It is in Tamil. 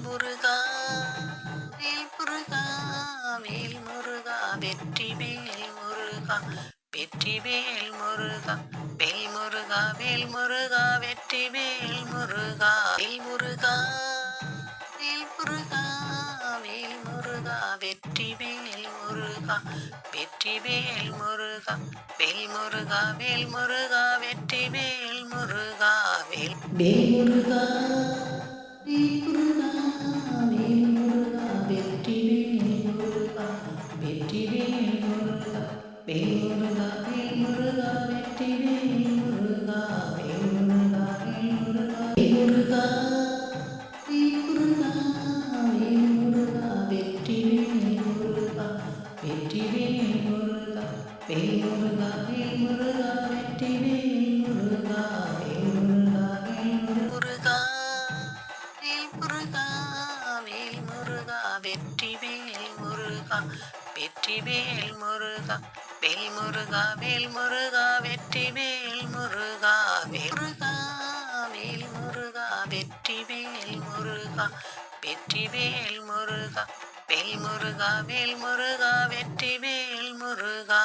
முருகா வேல் முருகா வேல் முருகா வெற்றிவேல் முருகா வெற்றிவேல் முருகா வேல் முருகா வேல் முருகா வெற்றிவேல் முருகா வேல் முருகா வேல் முருகா வேல் முருகா வெற்றிவேல் முருகா வெற்றிவேல் முருகா வேல் முருகா வேல் முருகா வெற்றிவேல் முருகா வேல் முருகா வேல் முருகா வேல் முருகா வெற்றிவேல் முருகா வெற்றிவேல் முருகா வேல் முருகா வேல் முருகா வெற்றிவேல் முருகா வேல் முருகா வேல் முருகா வேல் முருகா வேல் முருகா வேல் முருகா வெற்றிவேல் முருகா வெற்றிவேல் முருகா வேல் முருகா வேல் முருகா வெற்றிவேல் முருகா வேல் முருகா வேல் முருகா வேல் முருகா வேல் முருகா வெற்றிவேல் முருகா வெற்றிவேல் முருகா வேல் முருகா வேல் முருகா வெற்றிவேல் முருகா வேல் முருகா வேல் முருகா வெற்றிவேல் முருகா வெற்றிவேல் முருகா வேல் முருகா வேல் முருகா வெற்றிவேல் முருகா